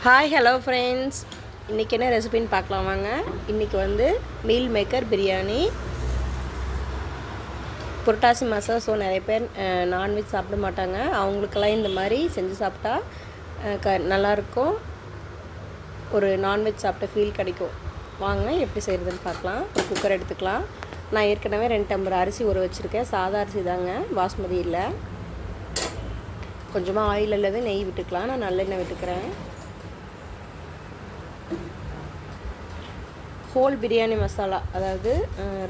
Hi hello friends, இன்றைக்கி என்ன ரெசிபின்னு பார்க்கலாம் வாங்க. இன்றைக்கி வந்து மீல் மேக்கர் பிரியாணி. புரட்டாசி மாதம், ஸோ நிறைய பேர் நான்வெஜ் சாப்பிட மாட்டாங்க. அவங்களுக்கெல்லாம் இந்த மாதிரி செஞ்சு சாப்பிட்டா நல்லாயிருக்கும். ஒரு நான்வெஜ் சாப்பிட்ட ஃபீல் கிடைக்கும். வாங்க எப்படி செய்கிறதுன்னு பார்க்கலாம். ஒரு குக்கர் எடுத்துக்கலாம். நான் ஏற்கனவே 2 டம்ளர் அரிசி ஊற வச்சுருக்கேன். சாதா அரிசி தாங்க, பாஸ்மதி இல்லை. கொஞ்சமாக ஆயில் அல்லது நெய் விட்டுக்கலாம். நான் நல்லெண்ணெய் விட்டுக்கிறேன். ஹோல் பிரியாணி மசாலா, அதாவது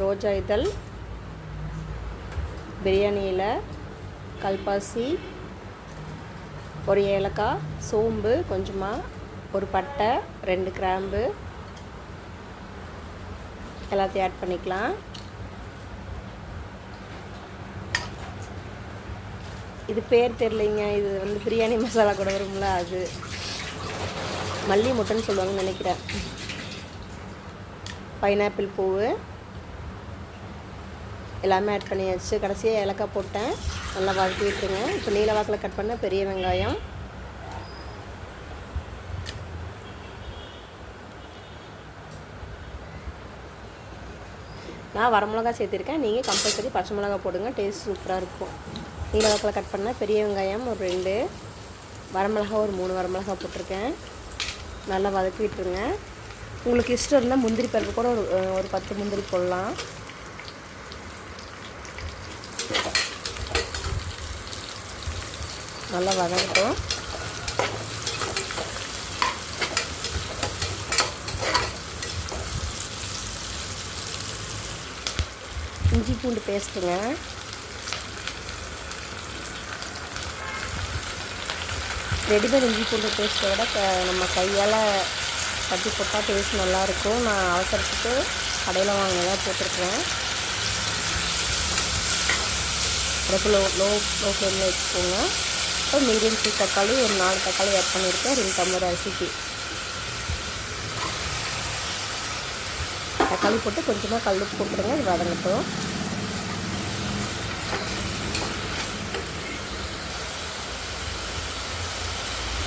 ரோஜா இதழ், பிரியாணி இலை, கல்பாசி, ஒரு ஏலக்காய், சோம்பு கொஞ்சமாக, ஒரு பட்டை, 2 கிராம்பு எல்லாத்தையும் ஆட் பண்ணிக்கலாம். இது பேர் தெரியலைங்க, இது வந்து பிரியாணி மசாலா கூட வரும்ல, அது மல்லி முட்டைன்னு சொல்லுவாங்கன்னு நினைக்கிறேன். பைனாப்பிள் பூவு எல்லாமே ஆட் பண்ணியாச்சு. கடைசியாக ஏலக்காய் போட்டேன். நல்லா வதக்கி விட்டுருங்க. இப்போ நீல வாக்கில் கட் பண்ண பெரிய வெங்காயம், நான் வரமிளகா சேர்த்துருக்கேன். நீங்கள் கம்பல்சரி பச்சை மிளகா போடுங்க, டேஸ்ட் சூப்பராக இருக்கும். நீல வாக்கில் கட் பண்ண பெரிய வெங்காயம் ஒரு 2, வரமிளகா ஒரு 3 வரமிளகா போட்டிருக்கேன். நல்லா வதக்கி விட்டுருங்க. உங்களுக்கு இஷ்டம் இருந்தால் முந்திரி பருப்பு கூட ஒரு 10 முந்திரி போடலாம். நல்லா வதங்கட்டும். இஞ்சி பூண்டு பேஸ்ட்டுங்க. ரெடிமேட் இஞ்சி பூண்டு பேஸ்ட்டை விட நம்ம கையால் தட்டி போட்டால் டேஸ்ட் நல்லாயிருக்கும். நான் அவசரத்துக்கு கடையில் வாங்கினதான் போட்டிருக்கேன். அடுப்பு லோ ஃப்ளேமில் வச்சுக்கோங்க. இப்போ மீடியம் சைஸ் தக்காளி ஒரு 4 தக்காளி ஆட் பண்ணியிருக்கேன் 2 டம்ளர் அரிசிக்கு. தக்காளி போட்டு கொஞ்சமாக கல் போட்டுருங்க, இது வதங்கட்டும்.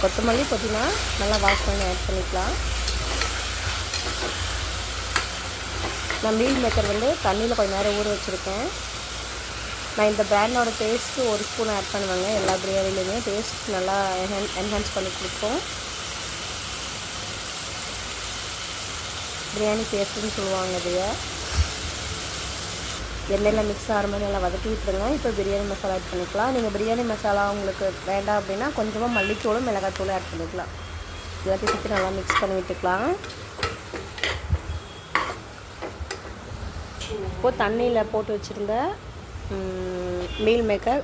கொத்தமல்லி, புதினா நல்லா வாஷ் பண்ணி ஆட் பண்ணிக்கலாம். நான் மீல் மேக்கர் வந்து தண்ணியில் கொஞ்சம் நேரம் ஊற வச்சுருக்கேன். நான் இந்த பிராண்டோட டேஸ்ட்டு 1 ஸ்பூன் ஆட் பண்ணுவேங்க. எல்லா பிரியாணிலையுமே டேஸ்ட் நல்லா என்ஹான்ஸ் பண்ணி கொடுக்கும். பிரியாணி டேஸ்ட்டுன்னு சொல்லுவாங்க. இதைய எண்ணெயில் மிக்ஸ் ஆகிற மாதிரி நல்லா வதக்கி விட்டுருங்க. இப்போ பிரியாணி மசாலா ஆட் பண்ணிக்கலாம். நீங்கள் பிரியாணி மசாலா உங்களுக்கு வேண்டாம் அப்படின்னா கொஞ்சமாக மல்லித்தூளும் மிளகாத்தூளும் ஆட் பண்ணிக்கலாம். எல்லாத்தையும் சேர்த்து நல்லா மிக்ஸ் பண்ணி விட்டுக்கலாம். இப்போது தண்ணியில் போட்டு வச்சுருந்த மீல் மேக்கர்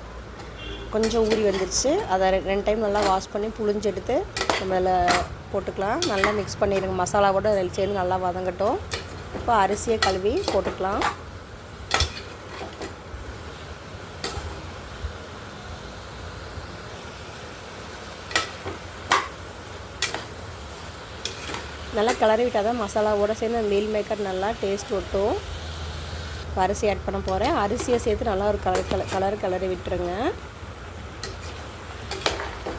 கொஞ்சம் ஊறி வந்துடுச்சு. அதை 2 டைம் நல்லா வாஷ் பண்ணி புழிஞ்சு எடுத்து நம்ம அதில் போட்டுக்கலாம். நல்லா மிக்ஸ் பண்ணிடுங்க. மசாலாவோட அதில் சேர்ந்து நல்லா வதங்கட்டும். இப்போ அரிசியை கழுவி போட்டுக்கலாம். நல்லா கிளறி விட்டால் தான் மசாலாவோடு சேர்ந்து மீல் மேக்கர் நல்லா டேஸ்ட் ஒட்டும். இப்போ அரிசி ஆட் பண்ண போகிறேன். அரிசியை சேர்த்து நல்லா ஒரு கிளறி விட்டுருங்க.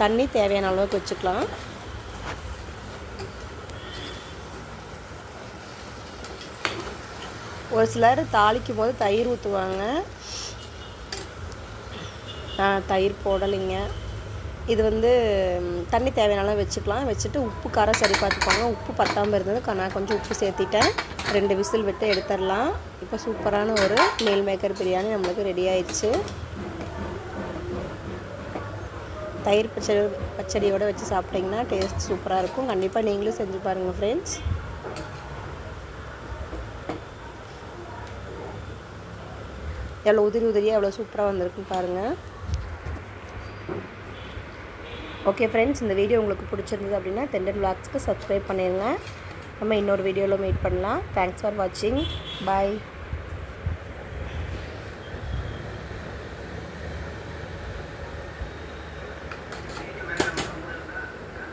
தண்ணி தேவையான அளவுக்கு வச்சுக்கலாம். ஒரு சிலர் தாளிக்கும் போது தயிர் ஊற்றுவாங்க. தயிர் போடலைங்க. இது வந்து தண்ணி தேவையான அளவு வச்சுக்கலாம். வச்சுட்டு உப்பு காரம் சரி பார்த்துக்கோங்க. உப்பு பத்தாமல் இருந்தது, நான் கொஞ்சம் உப்பு சேர்த்திட்டேன். 2 விசில் விட்டு எடுத்துடலாம். இப்போ சூப்பரான ஒரு மீல் மேக்கர் பிரியாணி நம்மளுக்கு ரெடி ஆயிடுச்சு. தயிர் பச்சடியோடு வச்சு சாப்பிட்டிங்கன்னா டேஸ்ட் சூப்பராக இருக்கும். கண்டிப்பாக நீங்களும் செஞ்சு பாருங்கள் ஃப்ரெண்ட்ஸ். எவ்வளோ உதிரியாக எவ்வளோ சூப்பராக வந்திருக்குன்னு பாருங்கள். ஓகே ஃப்ரெண்ட்ஸ், இந்த வீடியோ உங்களுக்கு பிடிச்சிருந்தது அப்படின்னா தெண்டல் விளாக்ஸ்க்கு சப்ஸ்கிரைப் பண்ணிடுங்க. நம்ம இன்னொரு வீடியோவில் மீட் பண்ணலாம். தேங்க்ஸ் ஃபார் வாட்சிங். பாய்.